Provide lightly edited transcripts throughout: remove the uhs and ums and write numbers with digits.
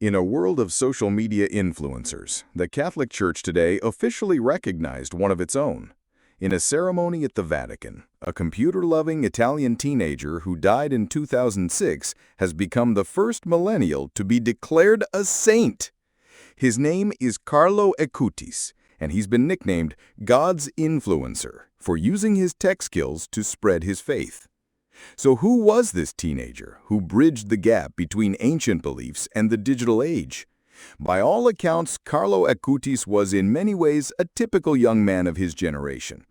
In a world of social media influencers, the Catholic Church today officially recognized one of its own. In a ceremony at the Vatican, a computer-loving Italian teenager who died in 2006 has become the first millennial to be declared a saint. His name is Carlo Acutis, and he's been nicknamed God's influencer for using his tech skills to spread his faith. So who was this teenager who bridged the gap between ancient beliefs and the digital age? By all accounts, Carlo Acutis was in many ways a typical young man of his generation.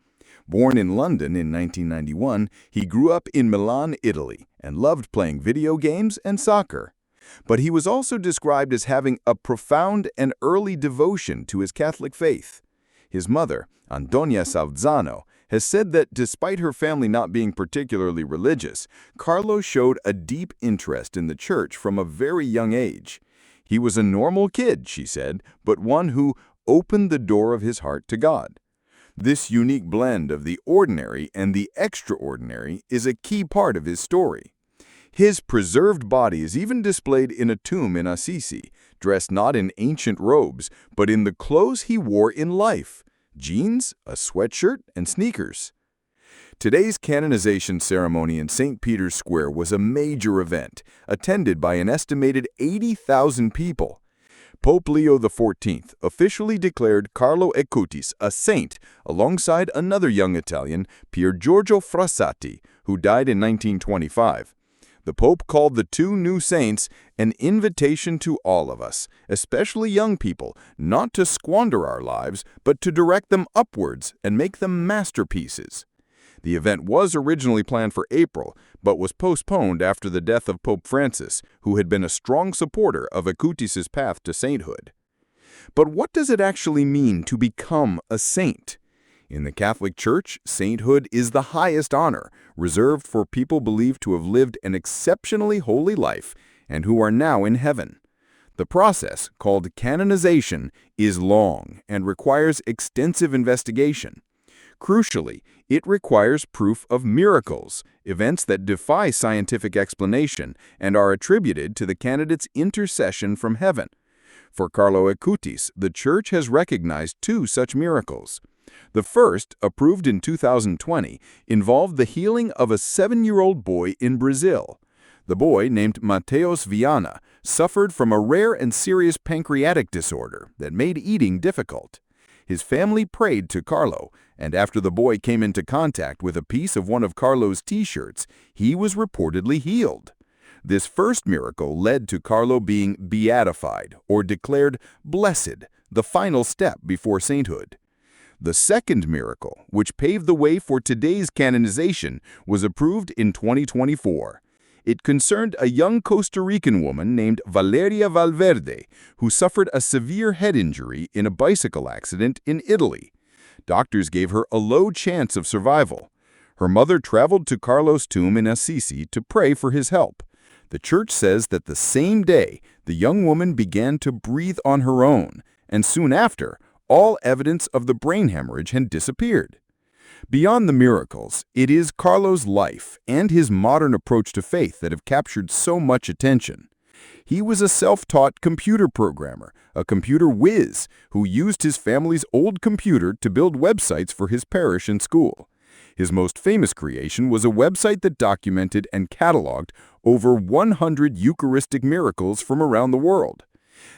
Born in London in 1991, he grew up in Milan, Italy, and loved playing video games and soccer. But he was also described as having a profound and early devotion to his Catholic faith. His mother, Antonia Salzano, has said that despite her family not being particularly religious, Carlo showed a deep interest in the church from a very young age. He was a normal kid, she said, but one who opened the door of his heart to God. This unique blend of the ordinary and the extraordinary is a key part of his story. His preserved body is even displayed in a tomb in Assisi, dressed not in ancient robes, but in the clothes he wore in life: jeans, a sweatshirt, and sneakers. Today's canonization ceremony in St. Peter's Square was a major event, attended by an estimated 80,000 people. Pope Leo XIV officially declared Carlo Acutis a saint alongside another young Italian, Pier Giorgio Frassati, who died in 1925. The Pope called the two new saints an invitation to all of us, especially young people, not to squander our lives, but to direct them upwards and make them masterpieces. The event was originally planned for April, but was postponed after the death of Pope Francis, who had been a strong supporter of Acutis' path to sainthood. But what does it actually mean to become a saint? In the Catholic Church, sainthood is the highest honor, reserved for people believed to have lived an exceptionally holy life and who are now in heaven. The process, called canonization, is long and requires extensive investigation. Crucially, it requires proof of miracles, events that defy scientific explanation and are attributed to the candidate's intercession from heaven. For Carlo Acutis, the Church has recognized two such miracles. The first, approved in 2020, involved the healing of a 7-year-old boy in Brazil. The boy, named Mateus Viana, suffered from a rare and serious pancreatic disorder that made eating difficult. His family prayed to Carlo, and after the boy came into contact with a piece of one of Carlo's t-shirts, he was reportedly healed. This first miracle led to Carlo being beatified, or declared blessed, the final step before sainthood. The second miracle, which paved the way for today's canonization, was approved in 2024. It concerned a young Costa Rican woman named Valeria Valverde, who suffered a severe head injury in a bicycle accident in Italy. Doctors gave her a low chance of survival. Her mother traveled to Carlo's tomb in Assisi to pray for his help. The Church says that the same day, the young woman began to breathe on her own, and soon after, all evidence of the brain hemorrhage had disappeared. Beyond the miracles, it is Carlo's life and his modern approach to faith that have captured so much attention. He was a self-taught computer programmer, a computer whiz, who used his family's old computer to build websites for his parish and school. His most famous creation was a website that documented and cataloged over 100 Eucharistic miracles from around the world.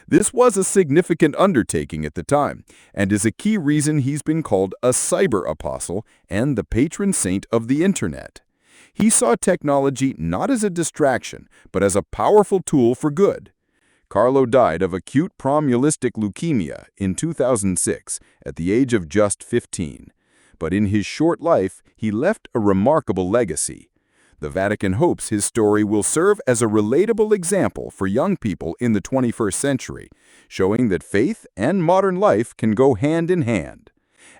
This was a significant undertaking at the time, and is a key reason he's been called a cyber apostle and the patron saint of the Internet. He saw technology not as a distraction, but as a powerful tool for good. Carlo died of acute promyelistic leukemia in 2006 at the age of just 15. But in his short life, he left a remarkable legacy. The Vatican hopes his story will serve as a relatable example for young people in the 21st century, showing that faith and modern life can go hand in hand.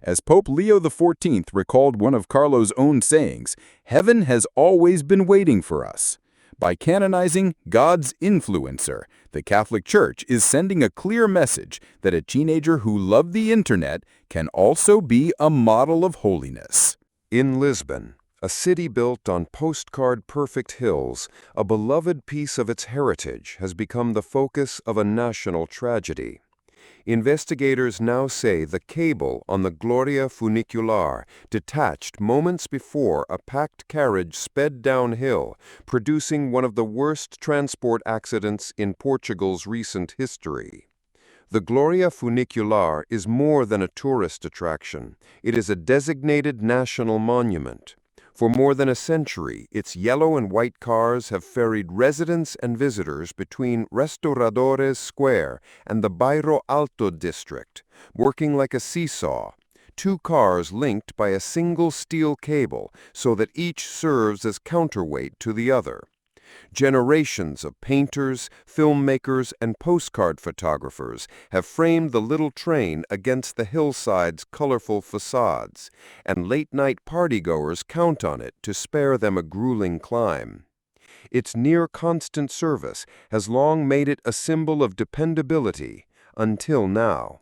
As Pope Leo XIV recalled one of Carlo's own sayings, "Heaven has always been waiting for us." By canonizing God's influencer, the Catholic Church is sending a clear message that a teenager who loved the Internet can also be a model of holiness. In Lisbon, A city built on postcard-perfect hills, a beloved piece of its heritage has become the focus of a national tragedy. Investigators now say the cable on the Gloria funicular detached moments before a packed carriage sped downhill, producing one of the worst transport accidents in Portugal's recent history. The Gloria funicular is more than a tourist attraction. It is a designated national monument. For more than a century, its yellow and white cars have ferried residents and visitors between Restauradores Square and the Bairro Alto district, working like a seesaw. Two cars linked by a single steel cable so that each serves as counterweight to the other. Generations of painters, filmmakers, and postcard photographers have framed the little train against the hillside's colorful facades, and late-night partygoers count on it to spare them a grueling climb. Its near-constant service has long made it a symbol of dependability, until now.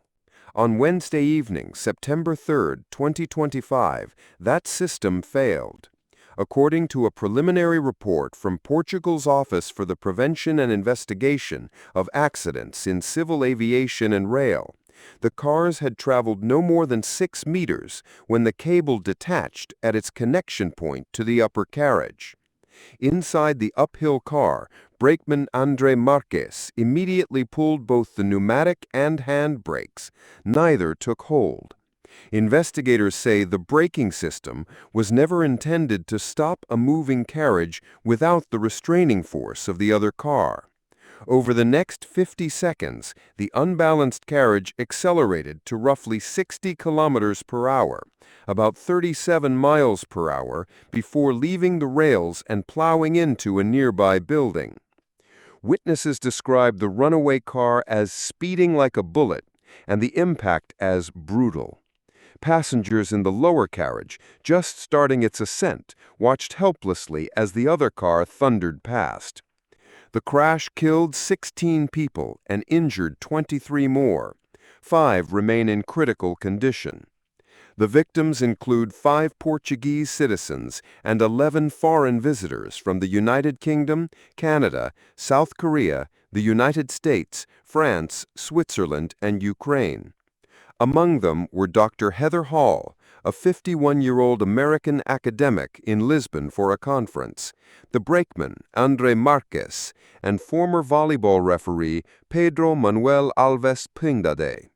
On Wednesday evening, September 3, 2025, that system failed. According to a preliminary report from Portugal's Office for the Prevention and Investigation of Accidents in Civil Aviation and Rail, the cars had traveled no more than 6 meters when the cable detached at its connection point to the upper carriage. Inside the uphill car, brakeman André Marques immediately pulled both the pneumatic and hand brakes. Neither took hold. Investigators say the braking system was never intended to stop a moving carriage without the restraining force of the other car. Over the next 50 seconds, the unbalanced carriage accelerated to roughly 60 kilometers per hour, about 37 miles per hour, before leaving the rails and plowing into a nearby building. Witnesses described the runaway car as speeding like a bullet and the impact as brutal. Passengers in the lower carriage, just starting its ascent, watched helplessly as the other car thundered past. The crash killed 16 people and injured 23 more. 5 remain in critical condition. The victims include 5 Portuguese citizens and 11 foreign visitors from the United Kingdom, Canada, South Korea, the United States, France, Switzerland, and Ukraine. Among them were Dr. Heather Hall, a 51-year-old American academic in Lisbon for a conference, the brakeman, André Marques, and former volleyball referee Pedro Manuel Alves Pindade.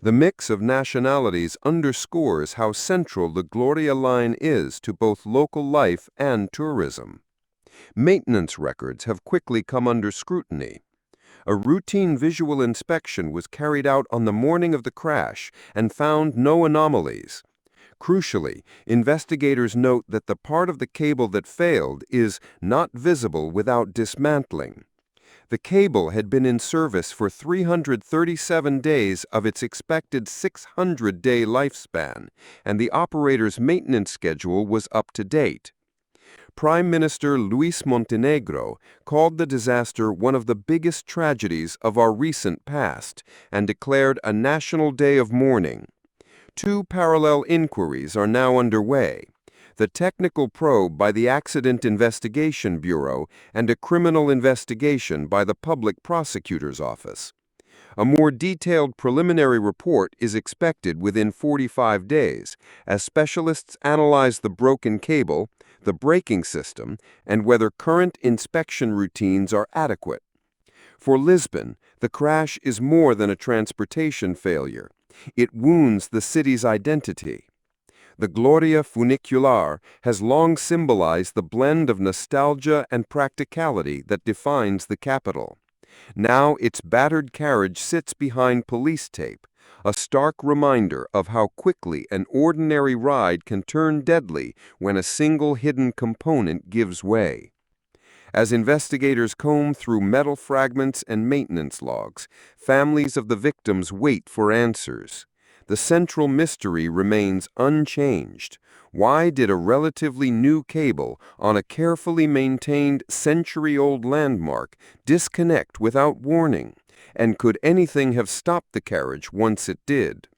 The mix of nationalities underscores how central the Gloria line is to both local life and tourism. Maintenance records have quickly come under scrutiny. A routine visual inspection was carried out on the morning of the crash and found no anomalies. Crucially, investigators note that the part of the cable that failed is not visible without dismantling. The cable had been in service for 337 days of its expected 600-day lifespan, and the operator's maintenance schedule was up to date. Prime Minister Luis Montenegro called the disaster one of the biggest tragedies of our recent past and declared a national day of mourning. 2 parallel inquiries are now underway: the technical probe by the Accident Investigation Bureau and a criminal investigation by the Public Prosecutor's Office. A more detailed preliminary report is expected within 45 days, as specialists analyze the broken cable, the braking system, and whether current inspection routines are adequate. For Lisbon, the crash is more than a transportation failure. It wounds the city's identity. The Gloria funicular has long symbolized the blend of nostalgia and practicality that defines the capital. Now its battered carriage sits behind police tape, a stark reminder of how quickly an ordinary ride can turn deadly when a single hidden component gives way. As investigators comb through metal fragments and maintenance logs, families of the victims wait for answers. The central mystery remains unchanged. Why did a relatively new cable on a carefully maintained century-old landmark disconnect without warning? And could anything have stopped the carriage once it did?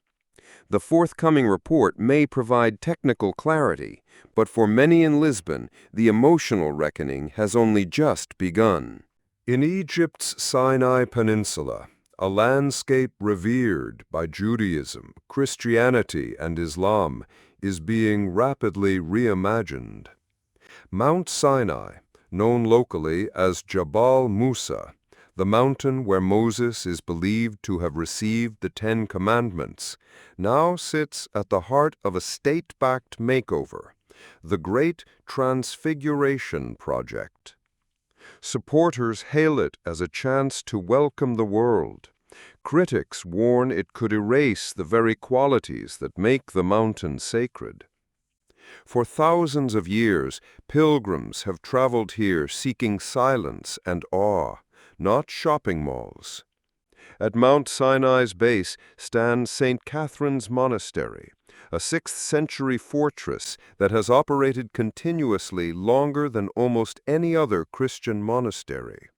The forthcoming report may provide technical clarity, but for many in Lisbon, the emotional reckoning has only just begun. In Egypt's Sinai Peninsula, a landscape revered by Judaism, Christianity, and Islam, is being rapidly reimagined. Mount Sinai, known locally as Jabal Musa, the mountain where Moses is believed to have received the Ten Commandments, now sits at the heart of a state-backed makeover, the Great Transfiguration Project. Supporters hail it as a chance to welcome the world. Critics warn it could erase the very qualities that make the mountain sacred. For thousands of years, pilgrims have traveled here seeking silence and awe, not shopping malls. At Mount Sinai's base stands St. Catherine's Monastery, a 6th-century fortress that has operated continuously longer than almost any other Christian monastery.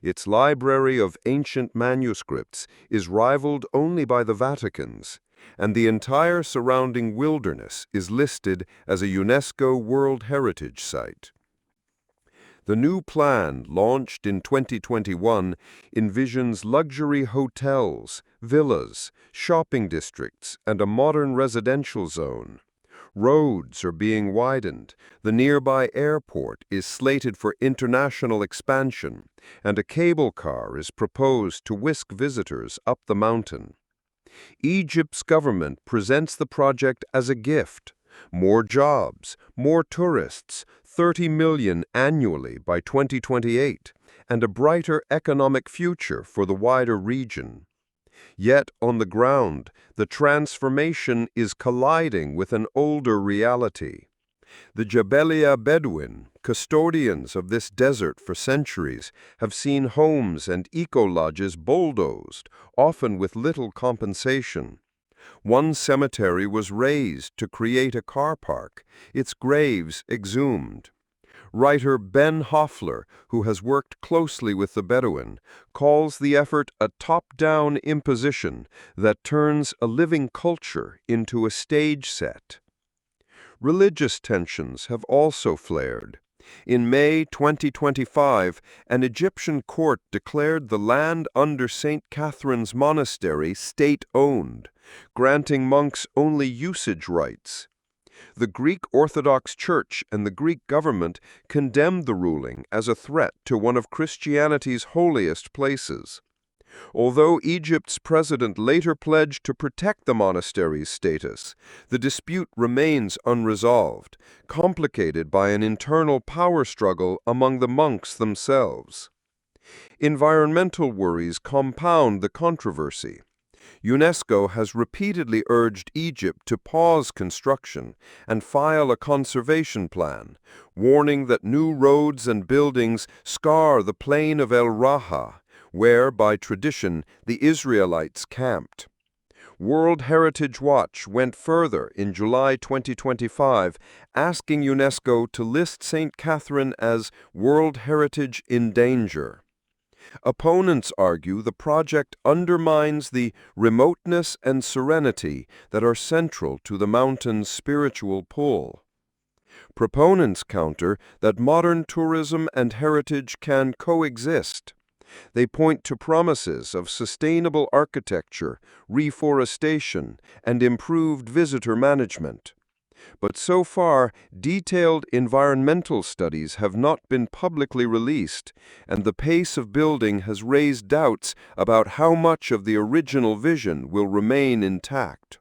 Its library of ancient manuscripts is rivaled only by the Vatican's, and the entire surrounding wilderness is listed as a UNESCO World Heritage Site. The new plan, launched in 2021, envisions luxury hotels, villas, shopping districts, and a modern residential zone. Roads are being widened, the nearby airport is slated for international expansion, and a cable car is proposed to whisk visitors up the mountain. Egypt's government presents the project as a gift. More jobs, more tourists, 30 million annually by 2028, and a brighter economic future for the wider region. Yet, on the ground, the transformation is colliding with an older reality. The Jabelia Bedouin, custodians of this desert for centuries, have seen homes and eco-lodges bulldozed, often with little compensation. One cemetery was razed to create a car park, its graves exhumed. Writer Ben Hoffler, who has worked closely with the Bedouin, calls the effort a top-down imposition that turns a living culture into a stage set. Religious tensions have also flared. In May 2025, an Egyptian court declared the land under St. Catherine's Monastery state-owned, granting monks only usage rights. The Greek Orthodox Church and the Greek government condemned the ruling as a threat to one of Christianity's holiest places. Although Egypt's president later pledged to protect the monastery's status, the dispute remains unresolved, complicated by an internal power struggle among the monks themselves. Environmental worries compound the controversy. UNESCO has repeatedly urged Egypt to pause construction and file a conservation plan, warning that new roads and buildings scar the plain of El Raha, where, by tradition, the Israelites camped. World Heritage Watch went further in July 2025, asking UNESCO to list St. Catherine as World Heritage in Danger. Opponents argue the project undermines the remoteness and serenity that are central to the mountain's spiritual pull. Proponents counter that modern tourism and heritage can coexist. They point to promises of sustainable architecture, reforestation, and improved visitor management. But so far, detailed environmental studies have not been publicly released, and the pace of building has raised doubts about how much of the original vision will remain intact.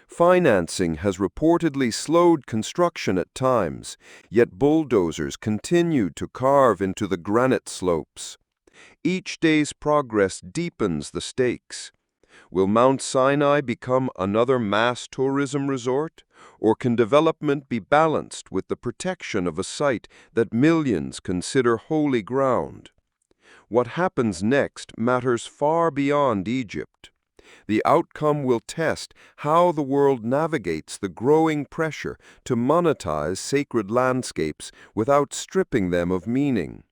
Financing has reportedly slowed construction at times, yet bulldozers continue to carve into the granite slopes. Each day's progress deepens the stakes. Will Mount Sinai become another mass tourism resort, or can development be balanced with the protection of a site that millions consider holy ground? What happens next matters far beyond Egypt. The outcome will test how the world navigates the growing pressure to monetize sacred landscapes without stripping them of meaning.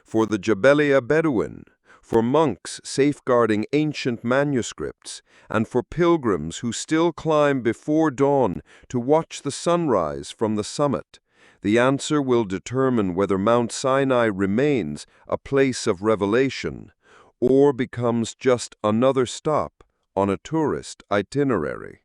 For the Jabelia Bedouin, for monks safeguarding ancient manuscripts, and for pilgrims who still climb before dawn to watch the sunrise from the summit, the answer will determine whether Mount Sinai remains a place of revelation or becomes just another stop on a tourist itinerary.